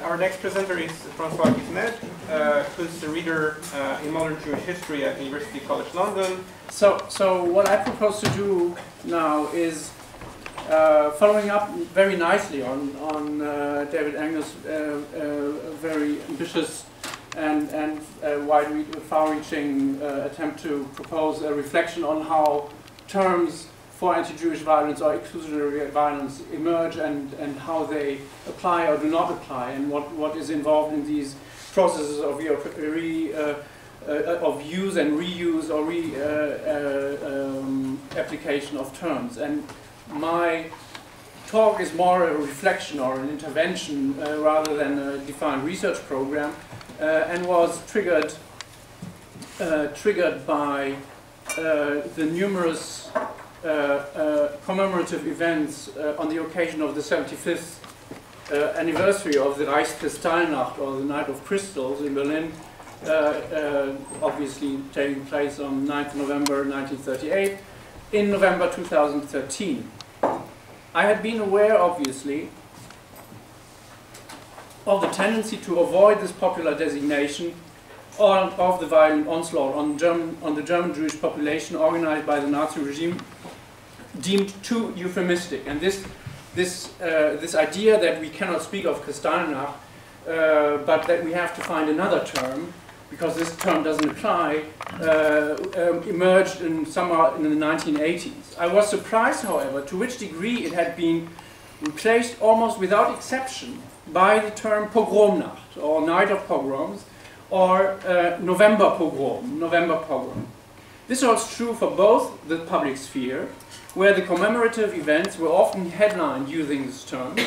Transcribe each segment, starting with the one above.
Our next presenter is François Guismet, who's a reader in modern Jewish history at University College London. So what I propose to do now is following up very nicely on David Engel's very ambitious and far-reaching attempt to propose a reflection on how terms for anti-Jewish violence or exclusionary violence emerge and how they apply or do not apply, and what is involved in these processes of use and reuse or application of terms. And my talk is more a reflection or an intervention rather than a defined research program, and was triggered by the numerous commemorative events on the occasion of the 75th anniversary of the Reichskristallnacht, or the Night of Crystals in Berlin, obviously taking place on 9th November 1938, in November 2013. I had been aware, obviously, of the tendency to avoid this popular designation of the violent onslaught on the German Jewish population organized by the Nazi regime, deemed too euphemistic. And this idea that we cannot speak of Kristallnacht, but that we have to find another term, because this term doesn't apply, emerged somewhere in the 1980s. I was surprised, however, to which degree it had been replaced almost without exception by the term Pogromnacht, or Night of Pogroms, or November Pogrom. This holds true for both the public sphere, where the commemorative events were often headlined using this term,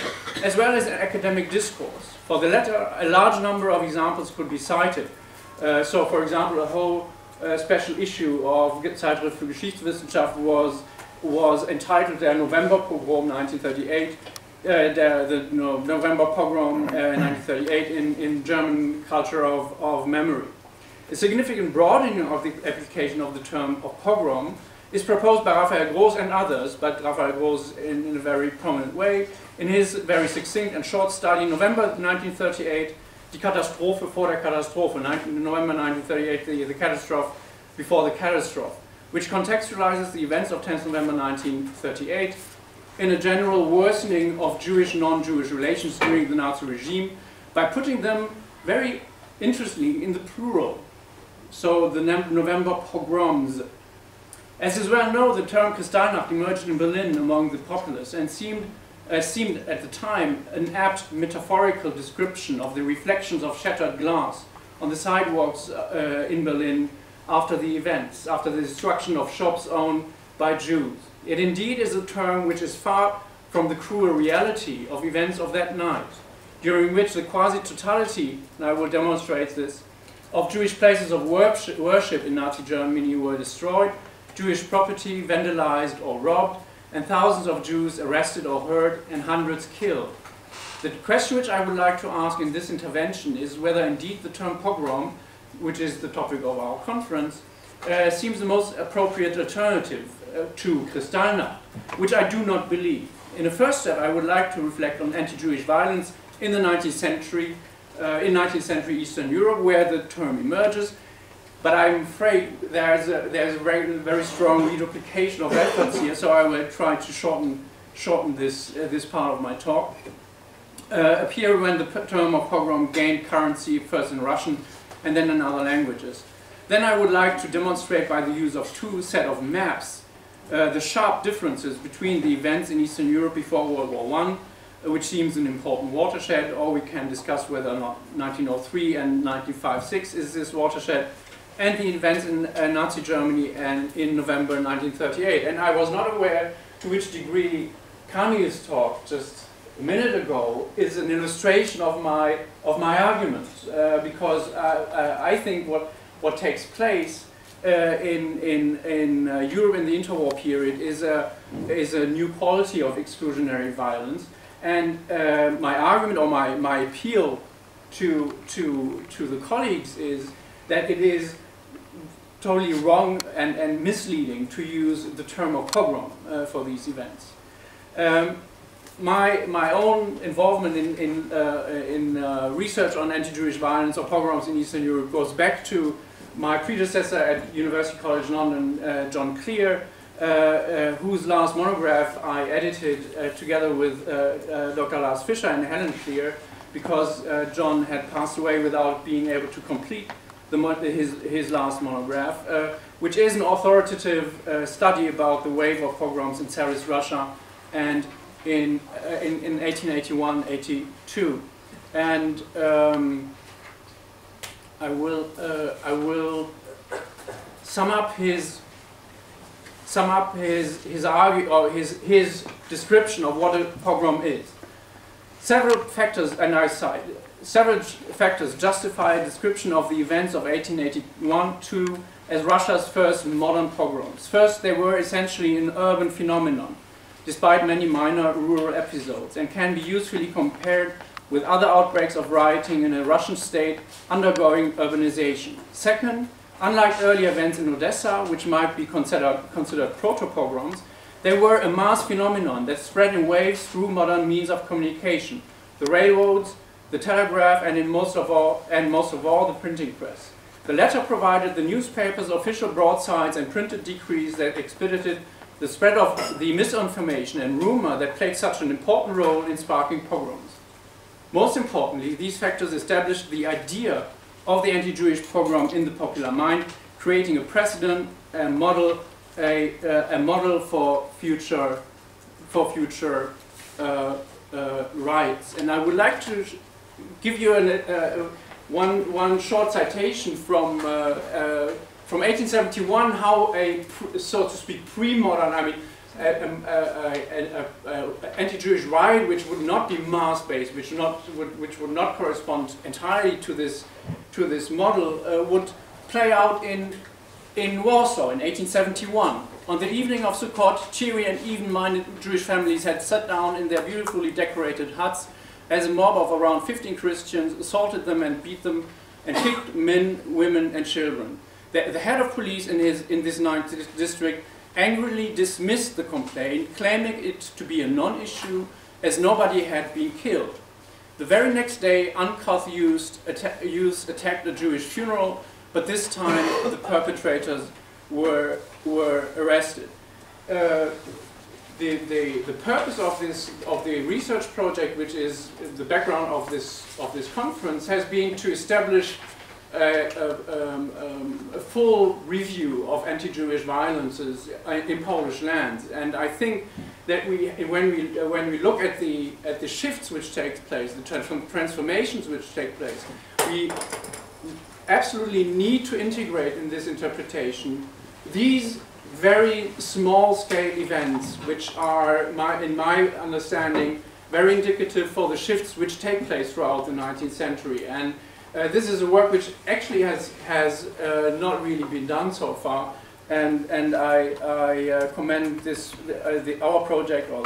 as well as in academic discourse. For the latter, a large number of examples could be cited. So, for example, a whole special issue of Zeitschrift für Geschichtswissenschaft was entitled der November Pogrom 1938, the November Pogrom 1938 in German culture of memory. A significant broadening of the application of the term of pogrom is proposed by Raphael Gross and others, but Raphael Gross in a very prominent way, in his very succinct and short study, November 1938, Die Katastrophe vor der Katastrophe, November 1938, the catastrophe before the catastrophe, which contextualizes the events of 10th November 1938 in a general worsening of Jewish, non-Jewish relations during the Nazi regime by putting them very interestingly in the plural. So the November pogroms. As is well known, the term Kristallnacht emerged in Berlin among the populace and seemed at the time an apt metaphorical description of the reflections of shattered glass on the sidewalks in Berlin after the events, after the destruction of shops owned by Jews. It indeed is a term which is far from the cruel reality of events of that night, during which the quasi-totality, and I will demonstrate this, of Jewish places of worship in Nazi Germany were destroyed, Jewish property vandalized or robbed, and thousands of Jews arrested or hurt, and hundreds killed. The question which I would like to ask in this intervention is whether indeed the term pogrom, which is the topic of our conference, seems the most appropriate alternative to Kristallnacht, which I do not believe. In the first step, I would like to reflect on anti-Jewish violence in the 19th century, Eastern Europe, where the term emerges. But I'm afraid there's a very strong reduplication of efforts here, so I will try to shorten this part of my talk. Appear when the term of pogrom gained currency, first in Russian and then in other languages. Then I would like to demonstrate by the use of two set of maps the sharp differences between the events in Eastern Europe before World War I, which seems an important watershed, or we can discuss whether or not 1903 and 1956 is this watershed, and the events in Nazi Germany and in November 1938. And I was not aware to which degree Kamil's talk just a minute ago is an illustration of my argument, because I think what takes place in Europe in the interwar period is a new quality of exclusionary violence, and my argument or my appeal to the colleagues is that it is totally wrong and misleading to use the term of pogrom for these events. My own involvement in research on anti-Jewish violence or pogroms in Eastern Europe goes back to my predecessor at University College London, John Clear, whose last monograph I edited together with Dr. Lars Fischer and Helen Clear, because John had passed away without being able to complete his last monograph, which is an authoritative study about the wave of pogroms in Tsarist Russia and in 1881-82. And I will sum up his description of what a pogrom is. Several factors justify a description of the events of 1881-2 as Russia's first modern pogroms. First, they were essentially an urban phenomenon, despite many minor rural episodes, and can be usefully compared with other outbreaks of rioting in a Russian state undergoing urbanization. Second, unlike early events in Odessa, which might be considered proto-pogroms, they were a mass phenomenon that spread in waves through modern means of communication, the railroads, the telegraph, and most of all, the printing press. The latter provided the newspapers, official broadsides, and printed decrees that expedited the spread of the misinformation and rumor that played such an important role in sparking pogroms. Most importantly, these factors established the idea of the anti-Jewish pogrom in the popular mind, creating a precedent and model for future riots. And I would like to give you one short citation from 1871, how a, so to speak, pre-modern, I mean, anti-Jewish riot, which would not be mass-based, which would not correspond entirely to this model, would play out in Warsaw in 1871. On the evening of Sukkot, cheery and even-minded Jewish families had sat down in their beautifully decorated huts as a mob of around 15 Christians assaulted them and beat them and kicked men, women, and children. The head of police in this 9th district angrily dismissed the complaint, claiming it to be a non-issue as nobody had been killed. The very next day, uncouth youths attacked a Jewish funeral, but this time the perpetrators were arrested. The purpose of the research project, which is the background of this conference, has been to establish a full review of anti-Jewish violences in Polish lands, and I think that when we look at the shifts which take place, the transformations which take place, we absolutely need to integrate in this interpretation these very small-scale events, which are, in my understanding, very indicative for the shifts which take place throughout the 19th century. And this is a work which actually has not really been done so far, and I commend this our project, or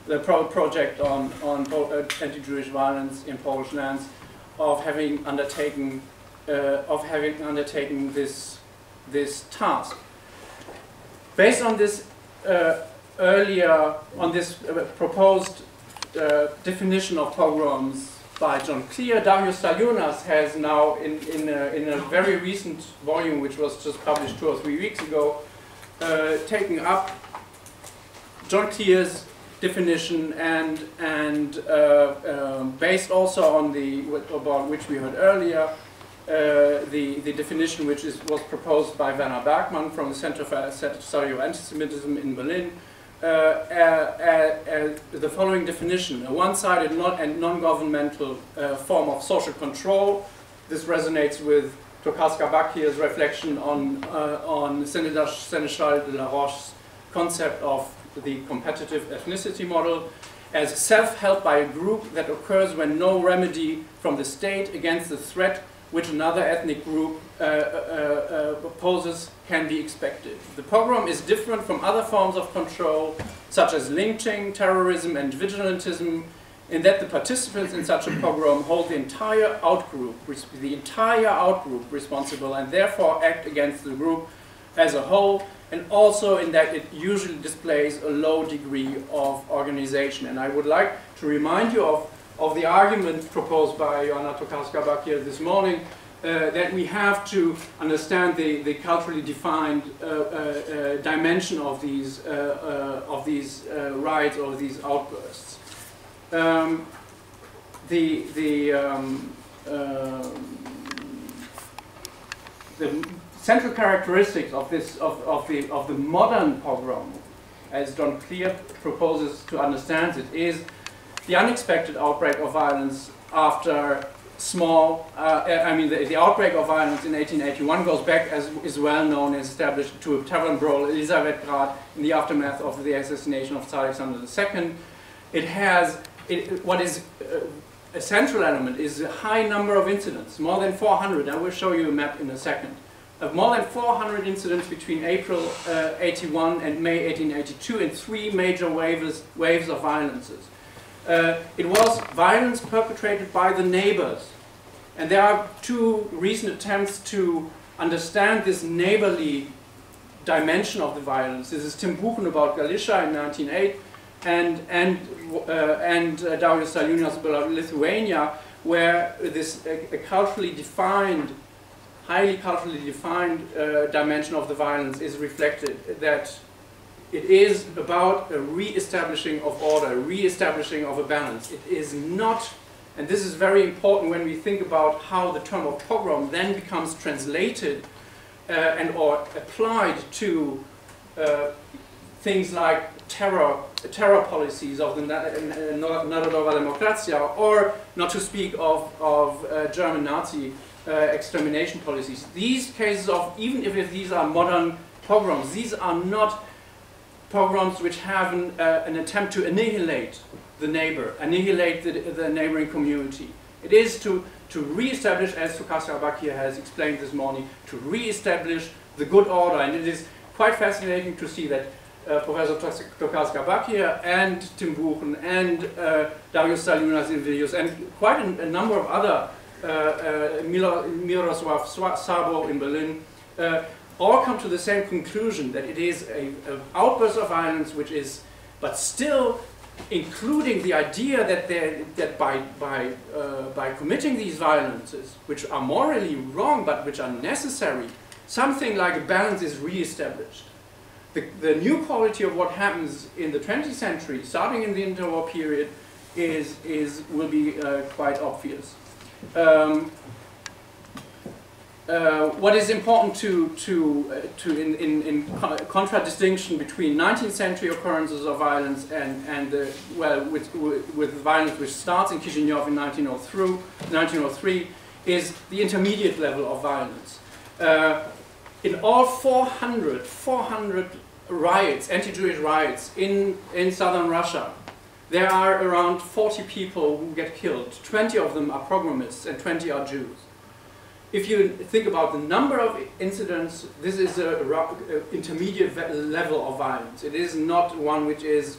the project on anti-Jewish violence in Polish lands, of having undertaken this task. Based on this proposed definition of pogroms by John Clear, Darius Stalionas has now, in a very recent volume, which was just published 2 or 3 weeks ago, taken up John Clear's definition and based also on about which we heard earlier, the definition which was proposed by Werner Bergmann from the Center for Study of Antisemitism in Berlin, the following definition: a one-sided and non-governmental form of social control. This resonates with Tokarska-Bakir's reflection on Sénéchal de la Roche's concept of the competitive ethnicity model, as self-help by a group that occurs when no remedy from the state against the threat which another ethnic group poses can be expected. The pogrom is different from other forms of control, such as lynching, terrorism, and vigilantism, in that the participants in such a pogrom hold the entire outgroup responsible, and therefore act against the group as a whole, and also in that it usually displays a low degree of organization. And I would like to remind you of of the argument proposed by Joanna Tokarska-Bakir this morning, that we have to understand the culturally defined dimension of these riots or these outbursts. The central characteristics of this of the modern pogrom, as John Clear proposes to understand it, is the unexpected outbreak of violence after small. The outbreak of violence in 1881 goes back, as is well known and established, to a tavern brawl in Elisabethgrad in the aftermath of the assassination of Tsar Alexander II. It has what is a central element is a high number of incidents, more than 400. I will show you a map in a second. More than 400 incidents between April 81 and May 1882 in 3 major waves of violences. It was violence perpetrated by the neighbors. And there are 2 recent attempts to understand this neighborly dimension of the violence. This is Tim Buchen about Galicia in 1908 and Darius Salinas about Lithuania, where this culturally defined, highly culturally defined dimension of the violence is reflected, that it is about a re-establishing of order, re-establishing of a balance. It is not, and this is very important when we think about how the term of pogrom then becomes translated and or applied to things like terror policies of the Narodowa Demokracja, or not to speak of German Nazi extermination policies. These cases of, even if these are modern pogroms, these are not pogroms which have an attempt to annihilate the neighbor, annihilate the neighboring community. It is to re-establish, as Tokarska-Bakir has explained this morning, to re-establish the good order. And it is quite fascinating to see that Professor Tokarska-Bakir and Tim Buchen and Darius Salinas in Vilnius and quite a number of other, Mirosław Sabo in Berlin, all come to the same conclusion, that it is an outburst of violence which is, but still including the idea that by committing these violences, which are morally wrong but which are necessary, something like a balance is re-established. The new quality of what happens in the 20th century, starting in the interwar period, will be quite obvious. What is important in contradistinction between 19th century occurrences of violence and with violence which starts in Chisinau in 1903 is the intermediate level of violence. In all 400 riots, anti-Jewish riots in southern Russia, there are around 40 people who get killed. 20 of them are pogromists and 20 are Jews. If you think about the number of incidents, this is an intermediate level of violence. It is not one which is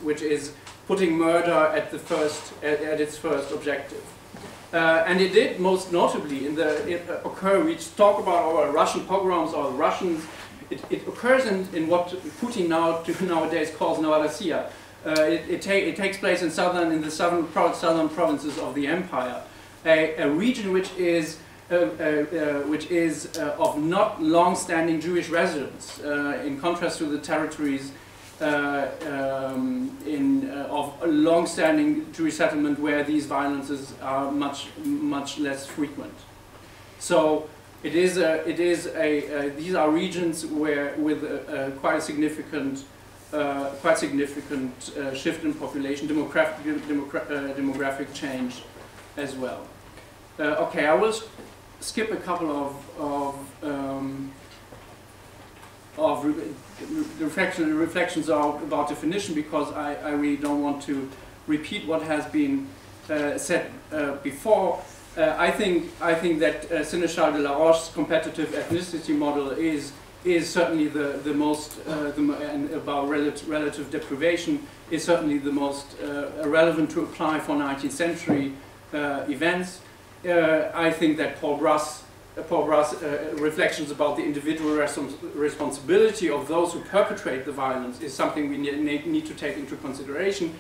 putting murder at its first objective. And it did most notably occur. We talk about our Russian pogroms or Russians. It occurs in what Putin nowadays calls Novorossiya. It takes place in the southern provinces of the empire, a region which is of not long-standing Jewish residents, in contrast to the territories of a long-standing Jewish settlement where these violences are much less frequent. So these are regions where with quite a significant shift in population, demographic change as well. Okay, I will skip a couple of reflections about definition, because I really don't want to repeat what has been said before. I think that Sénéchal de la Roche's competitive ethnicity model is certainly the most, and about relative deprivation, is certainly the most relevant to apply for 19th century events. I think that Paul Brass' reflections about the individual responsibility of those who perpetrate the violence is something we need to take into consideration.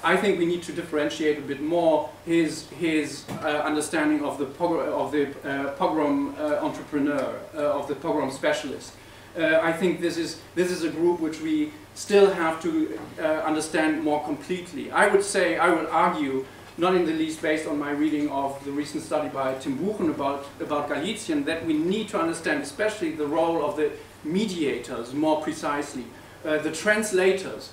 I think we need to differentiate a bit more his understanding of the pogrom entrepreneur, of the pogrom specialist. I think this is a group which we still have to understand more completely. I would argue, not in the least based on my reading of the recent study by Tim Buchen about Galizien, that we need to understand especially the role of the mediators more precisely, the translators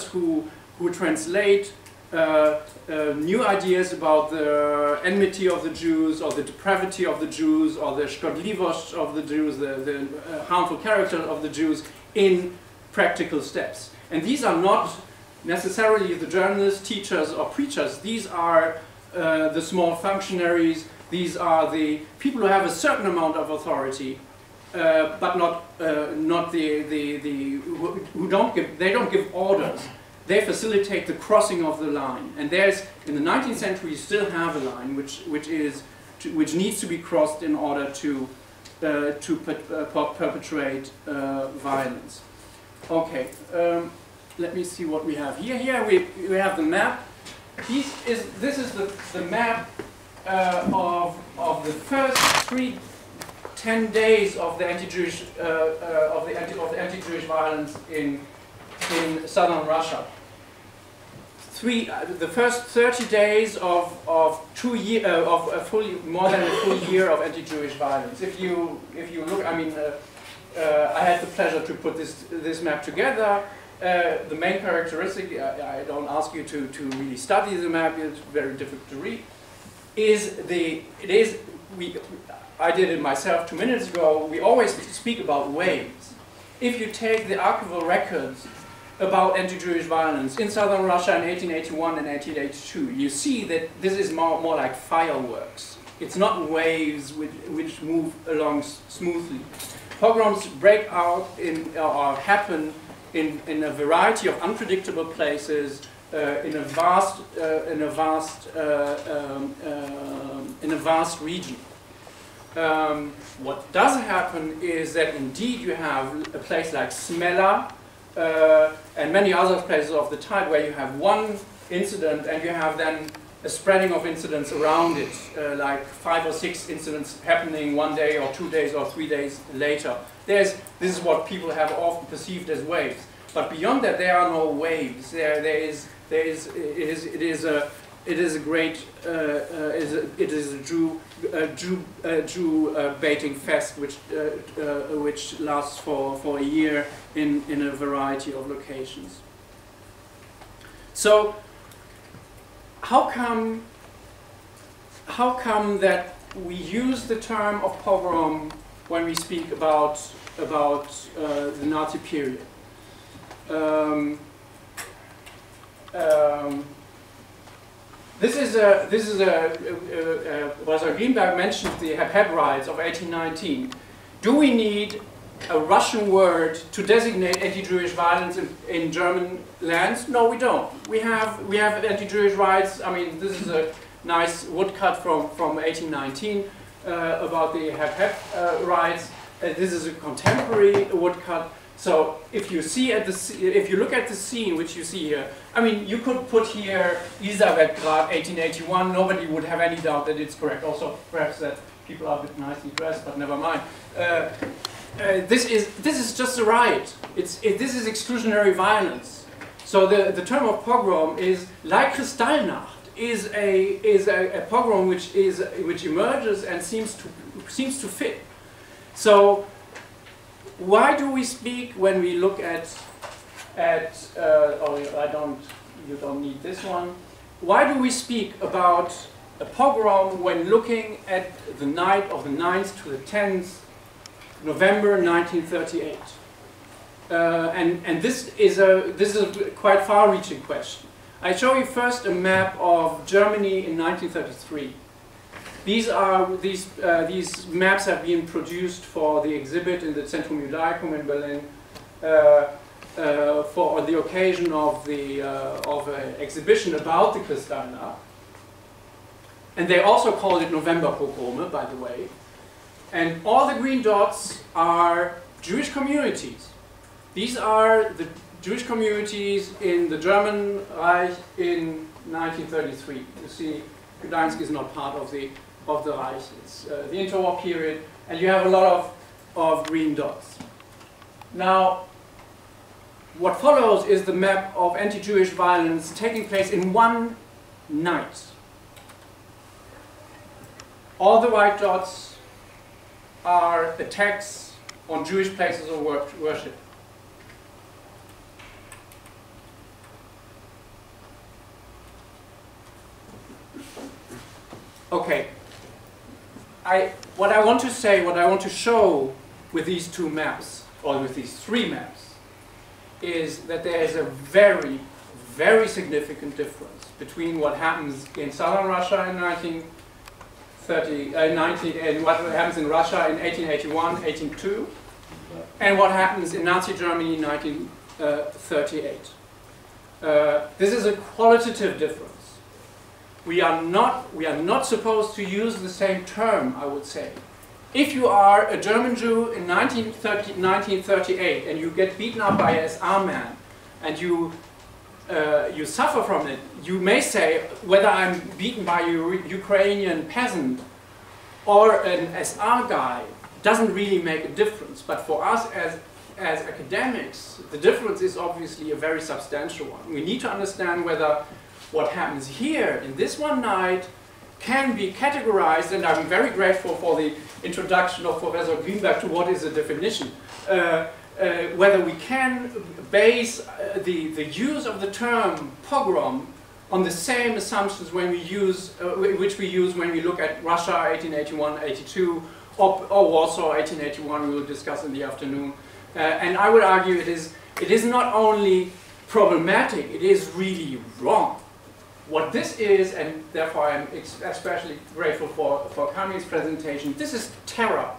who translate new ideas about the enmity of the Jews, or the depravity of the Jews, or the szkodliwość of the Jews, the harmful character of the Jews in practical steps. And these are not necessarily the journalists, teachers, or preachers. These are the small functionaries. These are the people who have a certain amount of authority, but not who don't give orders. They facilitate the crossing of the line. And there's, in the 19th century, you still have a line which needs to be crossed in order to perpetrate violence. Okay, let me see what we have here. Here we have the map. This is the map of the first 10 days of the anti-Jewish violence in southern Russia. The first 30 days of more than a full year of anti-Jewish violence. If you look, I mean, I had the pleasure to put this map together. The main characteristic, I don't ask you to really study the map, it's very difficult to read, I did it myself 2 minutes ago, we always speak about waves. If you take the archival records about anti-Jewish violence in southern Russia in 1881 and 1882, you see that this is more like fireworks. It's not waves which move along smoothly. Pogroms break out or happen in a variety of unpredictable places, in a vast region. What does happen is that indeed you have a place like Smela and many other places of the type where you have one incident and you have then a spreading of incidents around it, like 5 or 6 incidents happening 1 day or 2 days or 3 days later. This is what people have often perceived as waves. But beyond that, there are no waves. It is a Jew baiting fest which lasts for a year in a variety of locations. So how come that we use the term of pogrom when we speak about the Nazi period? Professor Greenberg mentioned the Heb riots of 1819. Do we need a Russian word to designate anti-Jewish violence in German lands? No, we don't. We have anti-Jewish riots. I mean, this is a nice woodcut from 1819 about the Heb riots. This is a contemporary woodcut. So if you look at the scene which you see here, I mean, you could put here Elisabethgrad 1881. Nobody would have any doubt that it's correct. Also, perhaps that people are a bit nicely dressed, but never mind. This is just a riot. This is exclusionary violence. So the term of pogrom is like Kristallnacht, is a pogrom which emerges and seems to fit. So why do we speak when we look at you don't need this one. Why do we speak about a pogrom when looking at the night of the 9th to the 10th November 1938? And this is a quite far-reaching question. I show you first a map of Germany in 1933. These maps have been produced for the exhibit in the Centrum Judaicum in Berlin for the occasion of an exhibition about the Kristallnacht. And they also called it November Pogrome, by the way. And all the green dots are Jewish communities. These are the Jewish communities in the German Reich in 1933. You see, Gdańsk is not part of the Reich. It's the interwar period, and you have a lot of green dots. Now, what follows is the map of anti-Jewish violence taking place in one night. All the white dots are attacks on Jewish places of worship. Okay, what I want to say, what I want to show with these two maps, or with these three maps, is that there is a very, very significant difference between what happens in southern Russia in 1930, and what happens in Russia in 1881, 1882, and what happens in Nazi Germany in 1938. This is a qualitative difference. We are not supposed to use the same term, I would say. If you are a German Jew in 1938 and you get beaten up by a SR man and you suffer from it, you may say whether I'm beaten by a Ukrainian peasant or an SR guy doesn't really make a difference. But for us as academics, the difference is obviously a very substantial one. We need to understand whether what happens here in this one night can be categorized, and I'm very grateful for the introduction of Professor Greenberg to what is a definition, whether we can base the use of the term pogrom on the same assumptions when we use, which we use when we look at Russia 1881-82 or Warsaw 1881, we will discuss in the afternoon. And I would argue it is not only problematic, it is really wrong. What this is, and therefore I'm especially grateful for Kami's presentation, this is terror.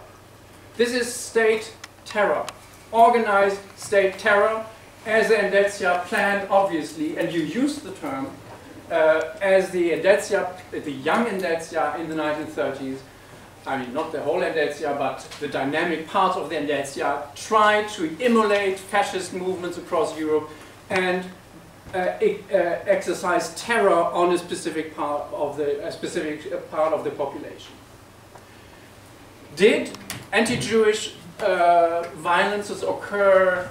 This is state terror. Organized state terror, as the Endetzia planned, obviously, and you use the term, as the Endetzia, the young Endetzia in the 1930s, I mean not the whole Endetzia, but the dynamic parts of the Endetzia, tried to emulate fascist movements across Europe and exercise terror on a specific part of the population. Did anti-Jewish violences occur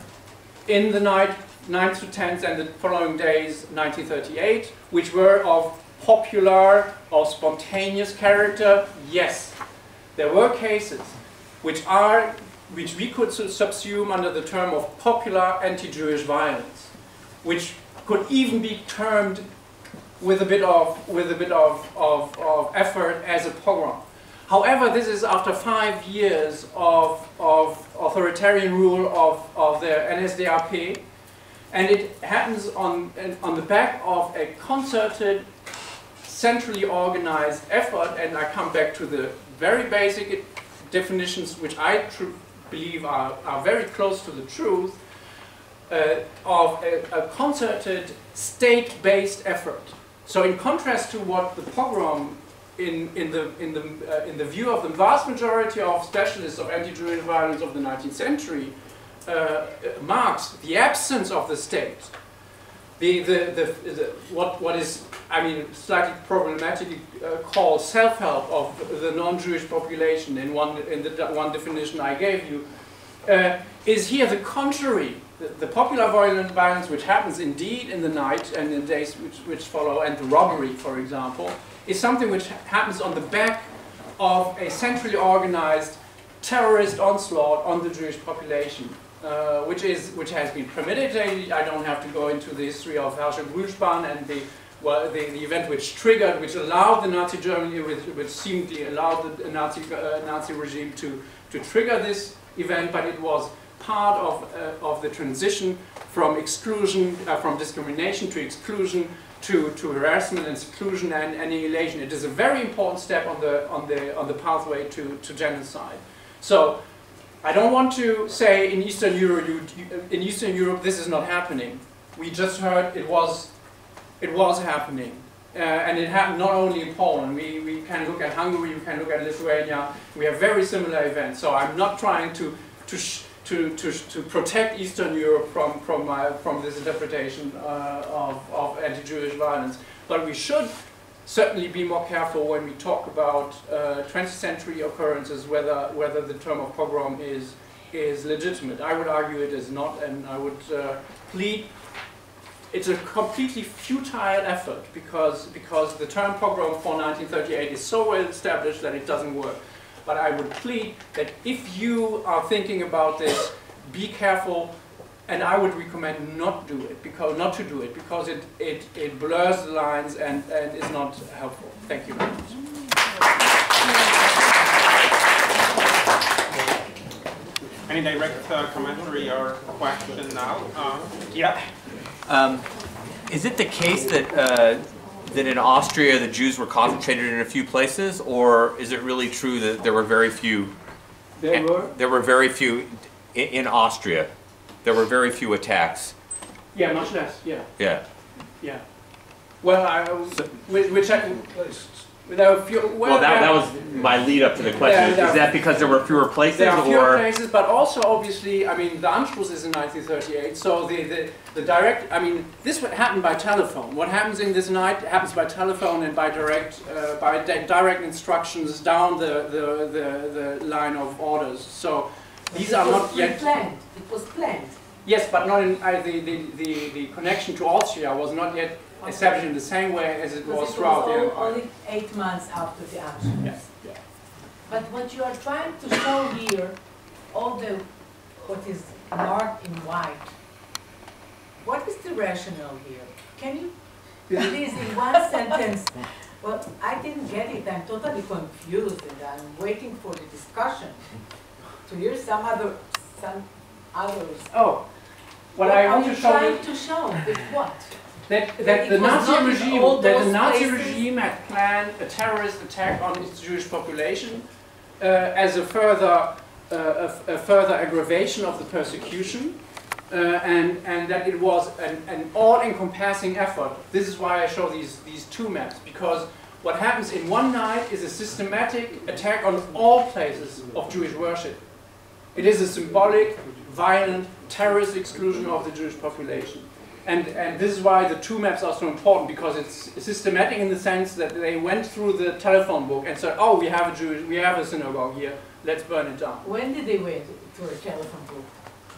in the night 9th to 10th and the following days, 1938, which were of popular or spontaneous character? Yes, there were cases which we could subsume under the term of popular anti-Jewish violence, which could even be termed with a bit of effort as a pogrom. However, this is after 5 years of authoritarian rule of the NSDAP, and it happens on the back of a concerted, centrally organized effort, and I come back to the very basic definitions which I believe are very close to the truth, of a concerted state-based effort. So in contrast to what the pogrom in the view of the vast majority of specialists of anti-Jewish violence of the 19th century marks the absence of the state. What is, I mean, slightly problematically called self-help of the non-Jewish population in the one definition I gave you, is here the contrary. The popular violence, which happens indeed in the night and in the days which follow, and the robbery, for example, is something which happens on the back of a centrally organized terrorist onslaught on the Jewish population, which has been premeditated. I don't have to go into the history of Herrscher Grünspan and the event which allowed the Nazi Germany, which seemingly allowed the Nazi regime to trigger this event, but it was part of the transition from exclusion, from discrimination to exclusion, to harassment and seclusion and annihilation. It is a very important step on the pathway to genocide. So I don't want to say in Eastern Europe this is not happening. We just heard it was happening. And it happened not only in Poland. We can look at Hungary, we can look at Lithuania. We have very similar events. So I'm not trying to to protect Eastern Europe from this interpretation of anti-Jewish violence. But we should certainly be more careful when we talk about 20th century occurrences, whether the term of pogrom is legitimate. I would argue it is not, and I would plead it's a completely futile effort because the term pogrom for 1938 is so well established that it doesn't work. But I would plead that if you are thinking about this, be careful, and I would recommend not to do it because it blurs the lines and is not helpful. Thank you very much. Any direct commentary or question now? Yeah. Is it the case that that in Austria the Jews were concentrated in a few places, or is it really true that there were very few? There were very few in Austria. There were very few attacks. Yeah, much less. Yeah. Yeah. Yeah. Well, which there were few, well, that was my lead up to the question. Is that because there were fewer places? There are fewer places, but also obviously, I mean, the Anschluss is in 1938, so the direct, I mean, this happened by telephone. What happens in this night happens by telephone and by direct instructions down the line of orders. So these are not yet planned. It was planned. Yes, but not in the connection to Austria was not yet established in the same way as it was throughout the empire. Only 8 months after the action. Yes. Yeah. But what you are trying to show here, what is marked in white, what is the rationale here? Can you please in one sentence? Well, I didn't get it. I'm totally confused, and I'm waiting for the discussion to hear some others. Oh, what I want to show trying to show with what? That the Nazi regime had planned a terrorist attack on its Jewish population as a further aggravation of the persecution, and that it was an all-encompassing effort. This is why I show these two maps, because what happens in one night is a systematic attack on all places of Jewish worship. It is a symbolic, violent, terrorist exclusion of the Jewish population. And this is why the two maps are so important, because it's systematic in the sense that they went through the telephone book and said, oh, we have a synagogue here, let's burn it down. When did they went through a telephone book?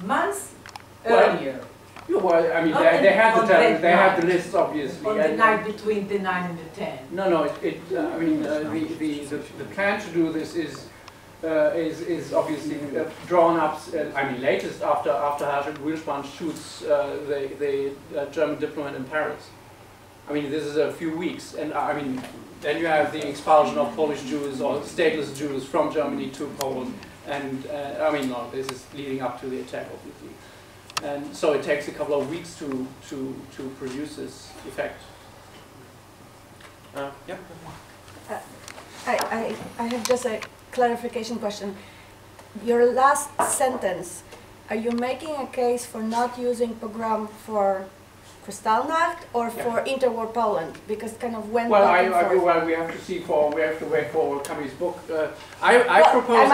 Months earlier. Well, I mean, they had the lists, obviously. On the night between the 9 and the 10. No, I mean, the plan to do this is obviously drawn up. I mean, latest after Hartwig Wilspan shoots the German diplomat in Paris. I mean, this is a few weeks, and I mean, then you have the expulsion of Polish Jews or stateless Jews from Germany to Poland, and I mean, no, this is leading up to the attack, obviously, and so it takes a couple of weeks to produce this effect. Yeah. I have just a clarification question. Your last sentence, are you making a case for not using pogrom for Kristallnacht or for interwar Poland? Because kind of when well, we have to wait for Camille's book. I propose.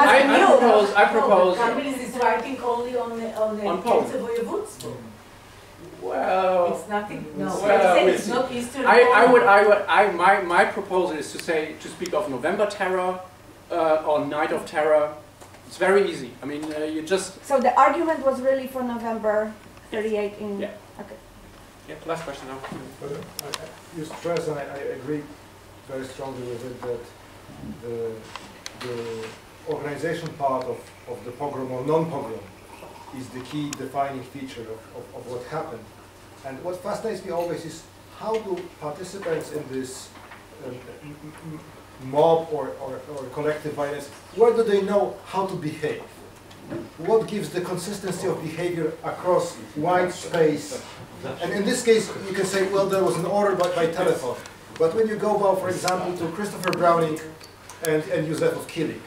Camille is writing only on Poland. Województwo. Well, it's nothing. No, well, it's not Eastern. My proposal is to speak of November Terror or Night of Terror. It's very easy. I mean, you just. So the argument was really for November 38 in. Yeah. Okay. Yeah. Last question now. You stress, and I agree very strongly with it, that the organization part of the pogrom or non-pogrom is the key defining feature of what happened. And what fascinates me always is how do participants in this mob or collective violence, where do they know how to behave? What gives the consistency of behavior across wide space? And in this case, you can say, well, there was an order by telephone. But when you go, for example, to Christopher Browning and Józefów killing,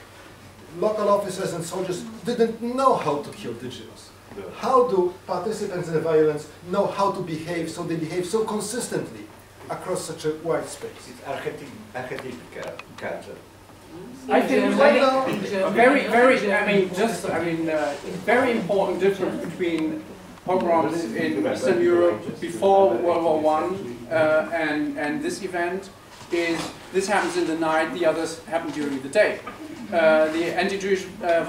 local officers and soldiers didn't know how to kill the Jews. How do participants in the violence know how to behave so they behave so consistently across such a wide space? It's archetypic culture. I think very important difference between pogroms in Eastern Europe before World War I and this event is this happens in the night, the others happen during the day. The anti-Jewish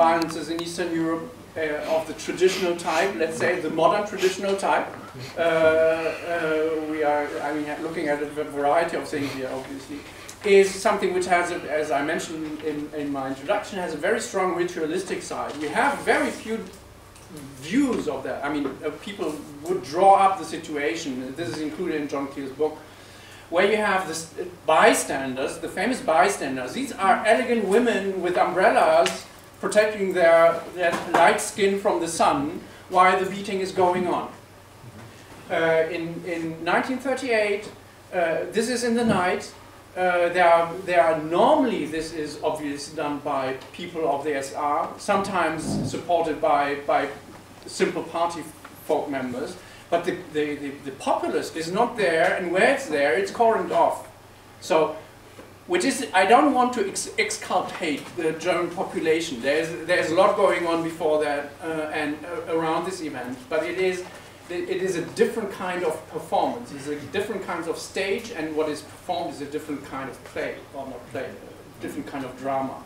violences in Eastern Europe of the traditional type, let's say the modern traditional type, we are looking at a variety of things here, obviously, is something which has, as I mentioned in my introduction, has a very strong ritualistic side. We have very few views of that. I mean, people would draw up the situation. This is included in John Keel's book, where you have the bystanders, the famous bystanders. These are elegant women with umbrellas protecting their light skin from the sun while the beating is going on. In 1938, this is in the night. There are normally, this is obviously done by people of the SR, sometimes supported by simple party folk members, but the populace is not there, and where it's there, it's cordoned off. So, which is, I don't want to exculpate the German population. There's a lot going on before that and around this event, but it is a different kind of performance. It's a different kind of stage, and what is performed is a different kind of play, or not play, a different kind of drama.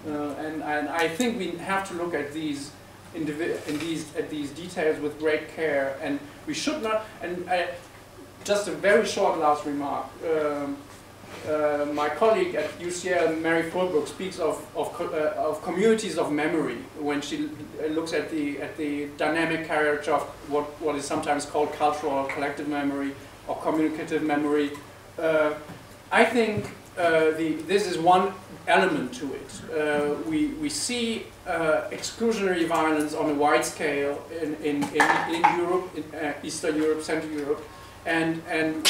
And I think we have to look at these details with great care, and we should not. And just a very short last remark. My colleague at UCL, Mary Fulbrook, speaks of communities of memory when she looks at the dynamic character of what is sometimes called cultural or collective memory or communicative memory. I think this is one element to it. We see exclusionary violence on a wide scale in Europe, in Eastern Europe, Central Europe. And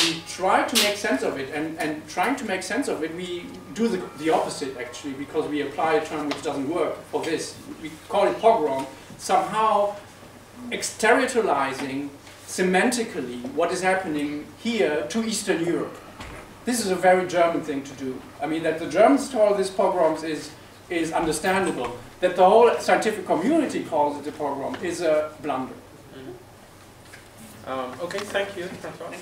we try to make sense of it, and trying to make sense of it, we do the opposite actually, because we apply a term which doesn't work for this. We call it pogrom, somehow exterritorializing semantically what is happening here to Eastern Europe. This is a very German thing to do. I mean, that the Germans call this pogroms is understandable. That the whole scientific community calls it a pogrom is a blunder. Okay, thank you, Francois.